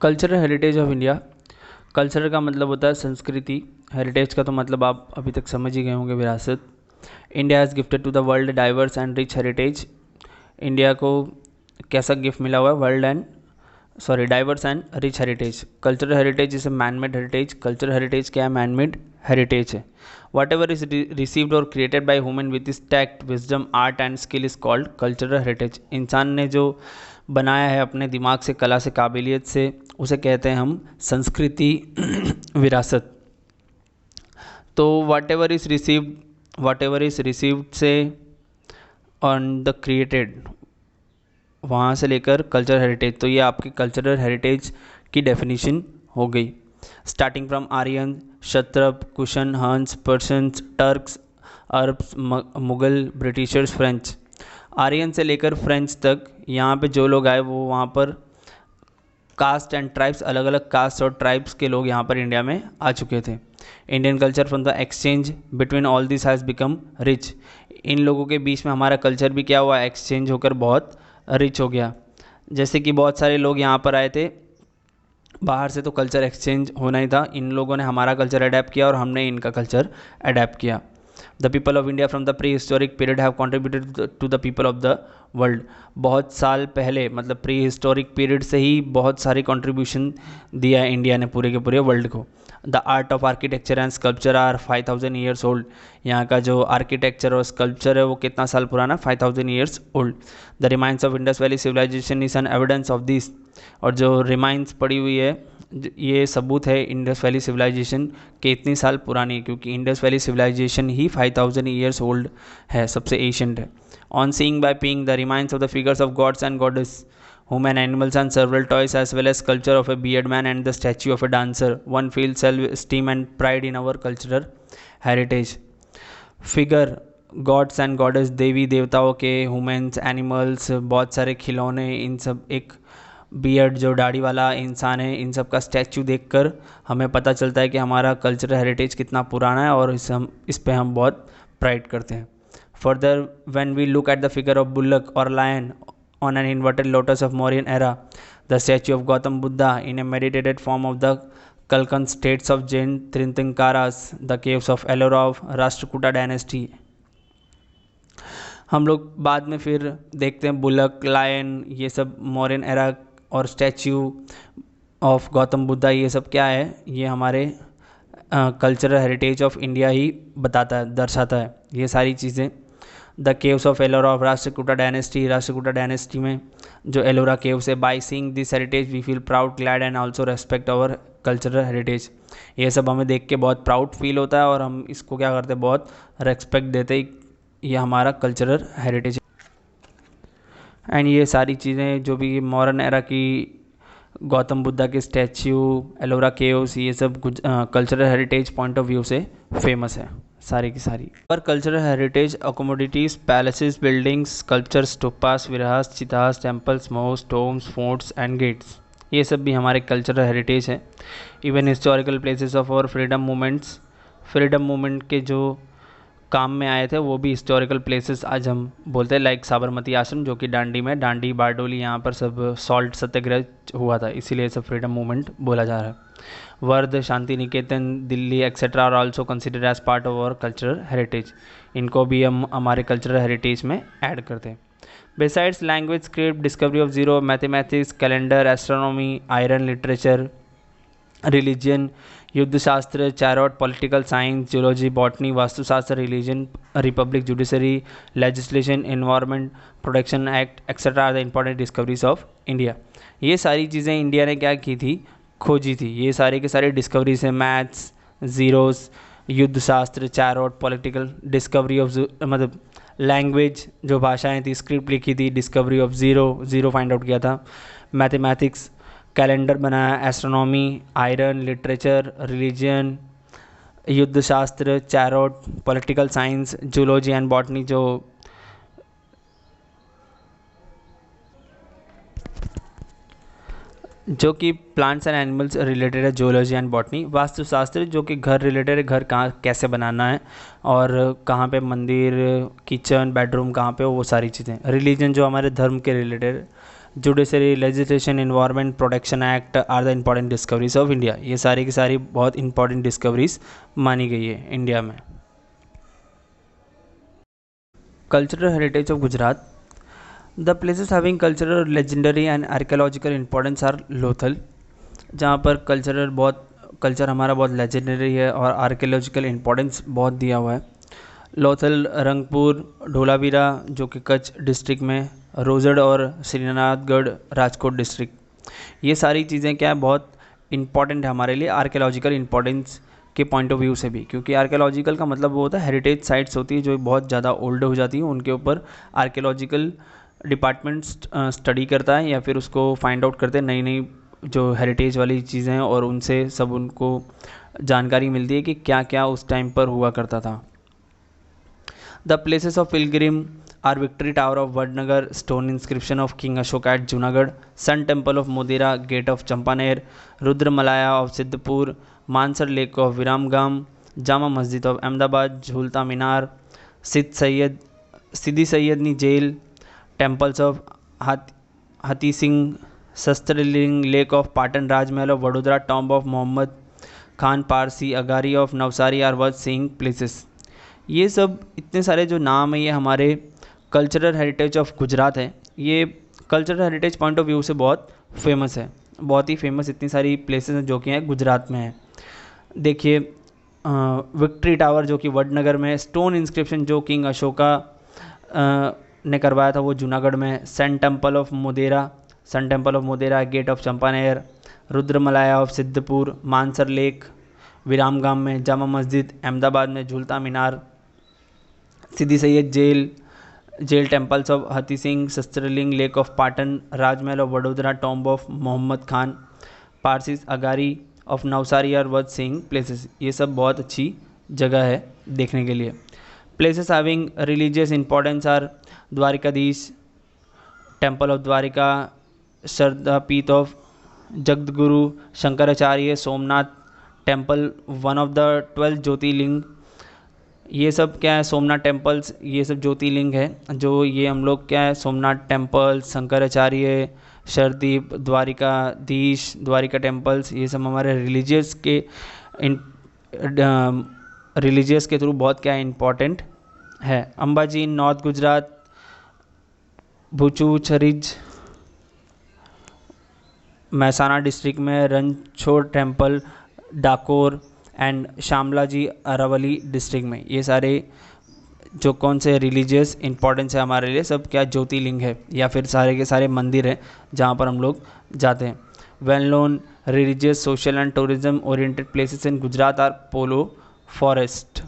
Cultural heritage of India. Culture का मतलब होता है संस्कृति, हेरिटेज का तो मतलब आप अभी तक समझ ही गए होंगे, विरासत। India has gifted to the world diverse and rich heritage. India को कैसा गिफ्ट मिला हुआ है? World and diverse and rich heritage. Cultural heritage is a man made heritage. Cultural heritage क्या है? मैन मेड हेरिटेज है। वट एवर इज रिसीव्ड और created by human with is tact wisdom art and skill is called cultural heritage. इंसान ने जो बनाया है अपने दिमाग से, कला से, काबिलियत से, उसे कहते हैं हम संस्कृति, विरासत। तो वट एवर इज रिसीव्ड से ऑन द क्रिएटेड, वहाँ से लेकर कल्चरल हेरिटेज, तो ये आपकी कल्चरल हेरिटेज की डेफिनेशन हो गई। Starting from Aryan, Kshatrapa, Kushan, Huns, Persians, Turks, Arabs, Mughal, Britishers, French. Aryan से लेकर फ्रेंच तक यहाँ पे जो लोग आए वो वहाँ पर कास्ट एंड ट्राइब्स, अलग अलग कास्ट और ट्राइब्स के लोग यहाँ पर इंडिया में आ चुके थे। Indian culture from the exchange between all this has become rich. इन लोगों के बीच में हमारा कल्चर भी क्या हुआ? एक्सचेंज होकर बहुत रिच हो गया। जैसे कि बहुत सारे लोग यहाँ पर आए थे बाहर से, तो कल्चर एक्सचेंज होना ही था। इन लोगों ने हमारा कल्चर अडेप्ट किया और हमने इनका कल्चर अडेप्ट किया। The people of India from the prehistoric period have contributed to the people of the world. बहुत साल पहले, मतलब प्री हिस्टोरिक पीरियड से ही बहुत सारी कॉन्ट्रीब्यूशन दिया है इंडिया ने पूरे के पूरे वर्ल्ड को। The art of architecture and sculpture are 5000 years old. यहाँ का जो आर्किटेक्चर और स्कल्पचर है वो कितना साल पुराना? 5000 years old. The remains of Indus Valley civilisation is an evidence of this. और जो रिमाइंस पड़ी हुई है, ये सबूत है इंडस वैली सिविलाइजेशन के इतनी साल पुरानी है, क्योंकि इंडस वैली सिविलाइजेशन ही 5000 ईयर्स ओल्ड है, सबसे एशियंट है। On seeing by peeing the remains of the figures of gods and goddess, human animals and several toys, as well as sculpture of a beard man and the statue of a dancer, one feels self-esteem and pride in our cultural heritage. Figure gods and goddess, देवी देवताओं के, humans, animals, बहुत सारे खिलौने, इन सब, एक beard जो दाढ़ी वाला इंसान है, इन सब का स्टैचू देखकर हमें पता चलता है कि हमारा कल्चरल हेरिटेज कितना पुराना है और इस पे हम बहुत प्राइड करते हैं। Further when we look at the figure of bullock और lion on an inverted lotus of Mauryan era, the statue of Gautam Buddha in a meditated form of the Kalkan states of Jain Tirthankaras, the caves of Ellora of Rashtrakuta dynasty। हम लोग बाद में फिर देखते हैं bullock, lion, ये सब Mauryan era, और स्टैच्यू ऑफ गौतम बुद्धा, ये सब क्या है? ये हमारे कल्चरल हेरिटेज ऑफ इंडिया ही बताता है, दर्शाता है ये सारी चीज़ें। The caves of Ellora of Rashtrakuta dynasty, Rashtrakuta dynasty में जो एलोरा केव्स है। By seeing this heritage we feel proud, glad and also respect our cultural heritage. ये सब हमें देख के बहुत प्राउड फील होता है और हम इसको क्या करते हैं? बहुत रेस्पेक्ट देते हैं, ये हमारा कल्चरल हेरिटेज। एंड ये सारी चीज़ें जो भी मॉडर्न एरा की, गौतम बुद्धा के स्टैच्यू, एलोरा केव्स, ये सब कुछ cultural heritage point of view से फेमस है सारी की सारी। पर cultural heritage commodities, palaces, buildings, sculptures, stupas, viharas, chaityas, temples, mosques, tombs, forts and gates, ये सब भी हमारे कल्चरल हेरिटेज है। इवन हिस्टोरिकल प्लेसेस ऑफ और फ्रीडम मूवमेंट्स, फ्रीडम मूवमेंट के जो काम में आए थे वो भी हिस्टोरिकल प्लेसेस आज हम बोलते हैं, लाइक साबरमती आश्रम जो कि दांडी में, दांडी, बारडोली, यहाँ पर सब सॉल्ट सत्याग्रह हुआ था, इसीलिए सब फ्रीडम मूवमेंट बोला जा रहा है। Wardha, Shanti Niketan, Delhi etcetera are also consider as part of our cultural heritage. इनको भी हम हमारे कल्चरल हेरिटेज में ऐड करते हैं। Besides language, script, discovery of zero, mathematics, calendar, astronomy, iron, literature, religion, युद्ध शास्त्र, chariot, political science, geology, botany, वास्तुशास्त्र, religion, republic, judiciary, legislation, environment protection act etcetera are the important discoveries of India. ये सारी चीज़ें India ने क्या की थी? खोजी थी। ये सारे के सारे डिस्कवरीज हैं, मैथ्स, ज़ीरोस, युद्ध शास्त्र, चैरोट, पॉलिटिकल, डिस्कवरी ऑफ मतलब लैंग्वेज, जो भाषाएं थी, स्क्रिप्ट लिखी थी, discovery of zero find out किया था, मैथमेटिक्स, कैलेंडर बनाया, एस्ट्रोनॉमी, आयरन, लिटरेचर, रिलीजन, युद्ध शास्त्र, chariot, political science, zoology and botany जो कि प्लांट्स एंड एनिमल्स रिलेटेड है, जूलॉजी एंड बॉटनी। वास्तुशास्त्र जो कि घर रिलेटेड है, घर कहाँ कैसे बनाना है और कहाँ पे मंदिर, किचन, बेडरूम कहाँ पे हो, वो सारी चीज़ें। रिलीजन जो हमारे धर्म के related, judiciary, legislation, environment protection act are the important discoveries of India. ये सारी की सारी बहुत इंपॉर्टेंट डिस्कवरीज मानी गई है इंडिया में। Cultural heritage of Gujarat. The places having cultural, legendary and archaeological importance are Lothal, जहाँ पर कल्चर हमारा बहुत लेजेंडरी है और आर्कियोलॉजिकल इंपॉर्टेंस बहुत दिया हुआ है। लोथल, रंगपुर, ढोलावीरा जो कि कच्छ डिस्ट्रिक्ट में, रोजड़ और श्रीनाथगढ़ राजकोट डिस्ट्रिक्ट। ये सारी चीज़ें क्या है, बहुत इंपॉर्टेंट है हमारे लिए आर्कियोलॉजिकल इंपॉर्टेंस के पॉइंट ऑफ व्यू से भी, क्योंकि आर्कियोलॉजिकल का मतलब वो होता है हेरिटेज साइट्स होती है जो बहुत ज़्यादा ओल्ड हो जाती है, उनके ऊपर आर्कियोलॉजिकल डिपार्टमेंट स्टडी करता है या फिर उसको फाइंड आउट करते हैं नई नई जो हेरिटेज वाली चीज़ें हैं, और उनसे सब उनको जानकारी मिलती है कि क्या क्या उस टाइम पर हुआ करता था। The places of pilgrim are victory tower of Vadnagar, stone inscription of king Ashok at Junagadh, sun temple of Modhera, gate of Champaner, Rudramalaya of Siddhpur, Mansar lake of Viramgam, Jama Masjid of Ahmedabad, Jhulta Minar, Siddi Saiyadni Jali, temples of Hathee Singh, Shastralinga, lake of Patan, Rajmahal of Vadodara, tomb of Mohammad Khan Parsi, Agiary of Navsari are worth seeing places. ये सब इतने सारे जो नाम है ये हमारे cultural heritage of Gujarat है। ये cultural heritage point of view से बहुत फेमस है, बहुत ही फेमस इतनी सारी प्लेसेस हैं जो कि हैं गुजरात में है। देखिए विक्ट्री टावर जो कि वडनगर में है, स्टोन इंस्क्रिप्शन जो किंग अशोका ने करवाया था वो जूनागढ़ में है, sun temple of Modhera, gate of Champaner, Rudramalaya of Siddhpur, Mansar lake Viramgam में, जामा मस्जिद अहमदाबाद में, Jhulta Minar, Siddi Saiyad Jali, temples of Hathee Singh, Shastralinga, lake of Patan, Rajmahal of Vadodara, tomb of Mohammad Khan Parsi, Agiary of Navsari are worth seeing places. ये सब बहुत अच्छी जगह है देखने के लिए। Places having religious importance are Dwarkadhish, temple of Dwarka, Sharadapeeth of Jagadguru Shankaracharya, Somnath temple, one of the 12 Jyotirlinga. ये सब क्या है, सोमनाथ टेम्पल्स ये सब ज्योतिर्लिंग है जो ये हम लोग क्या है, सोमनाथ टेम्पल, शंकराचार्य, शरदीप, द्वारिकाधीश, द्वारिका टेम्पल्स, ये सब हमारे रिलीजियस के थ्रू बहुत क्या इंपॉर्टेंट है। अंबाजी नॉर्थ गुजरात, भूचूचरिज महसाना डिस्ट्रिक्ट में, Ranchhod temple Dakor and Shamlaji Aravalli district में। ये सारे जो कौन से रिलीजियस इंपॉर्टेंस है हमारे लिए, सब क्या ज्योतिर्लिंग है या फिर सारे के सारे मंदिर हैं जहाँ पर हम लोग जाते हैं। Well known religious, social and tourism oriented places in Gujarat are Polo forest.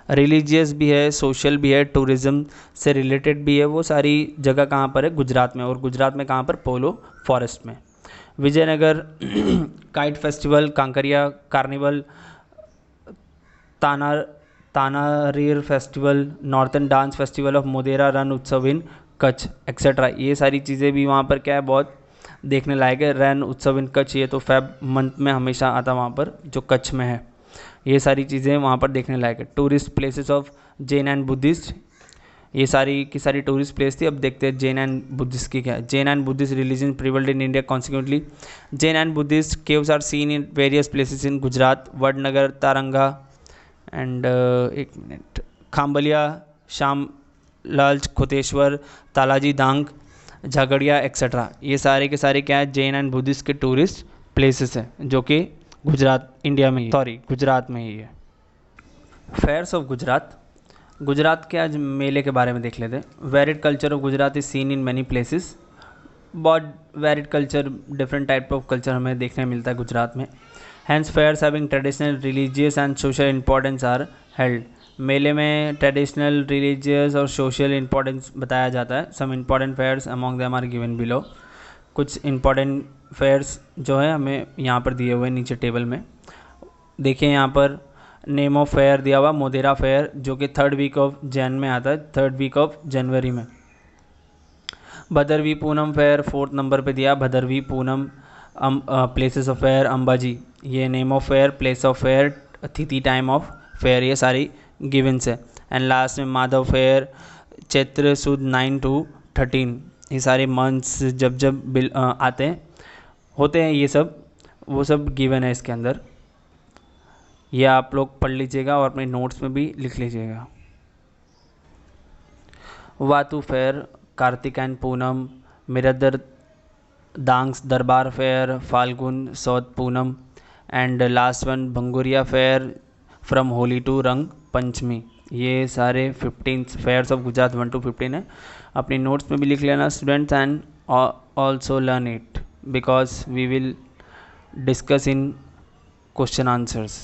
Religious भी है, सोशल भी है, टूरिज्म से रिलेटेड भी है, वो सारी जगह कहाँ पर है, गुजरात में। और गुजरात में कहाँ पर, पोलो फॉरेस्ट में। Vijaynagar kite festival, Kankaria carnival, Tanariri festival, northern dance festival of Modhera, Rann Utsav in Kutch etcetera. ये सारी चीज़ें भी वहाँ पर क्या है, बहुत देखने लायक है। रन उत्सव इन कच्छ, ये तो फेब मंथ में हमेशा आता वहाँ पर जो कच्छ में है। ये सारी चीज़ें वहाँ पर देखने लायक है। Tourist places of Jain and Buddhist, ये सारी की सारी टूरिस्ट प्लेस थी। अब देखते हैं जैन एंड बुद्धिस्ट की क्या है। Jain and Buddhist religion prevailed in India consequently. Jain and Buddhist caves are seen in various places in Gujarat, Vadnagar, Taranga and Khambhalia, Shamlal, Khoteshwar, Talaji Dang, Jhagadia etcetera. ये सारे के सारे क्या है, जैन एंड बुद्धिस्ट के टूरिस्ट प्लेसेस हैं जो कि गुजरात में ही है। फेयर्स ऑफ गुजरात के आज मेले के बारे में देख लेते हैं। Varied culture of Gujarat is seen in many places. बहुत varied culture, different type of culture हमें देखने मिलता है गुजरात में। Hence fairs having traditional, religious and social importance are held. मेले में ट्रेडिशनल, रिलीजियस और सोशल इंपॉर्टेंस बताया जाता है। Some important fairs among them are given below. कुछ इंपॉर्टेंट फेयर्स जो है हमें यहाँ पर दिए हुए नीचे टेबल में देखिए। यहाँ पर नेम ऑफ फेयर दिया हुआ, मोदेरा फेयर जो कि 3rd वीक ऑफ जैन में आता है, 3rd वीक ऑफ जनवरी में। भदरवी पूनम फेयर 4th नंबर पे दिया, Bhadarvi Poonam. Places of fair Ambaji, ये name of fair, place of fair, तिथि, टाइम ऑफ फेयर, ये सारी गिवन्स है। एंड लास्ट में माधव फेयर, चैत्र सुद 9 to 13, ये सारे मंथ्स जब जब आते हैं होते हैं, ये सब वो सब गिवन है इसके अंदर। ये आप लोग पढ़ लीजिएगा और अपने नोट्स में भी लिख लीजिएगा। वातु फेयर, कार्तिक एंड पूनम, मिरदर Dangs Darbar fair, Falgun Sud Poonam, and last one Bhangoriya fair from Holi to Rang Panchami. ये सारे 15 फेयर्स ऑफ गुजरात 1 to 15 है। अपनी नोट्स में भी लिख लेना students, and also learn it because we will discuss in question answers.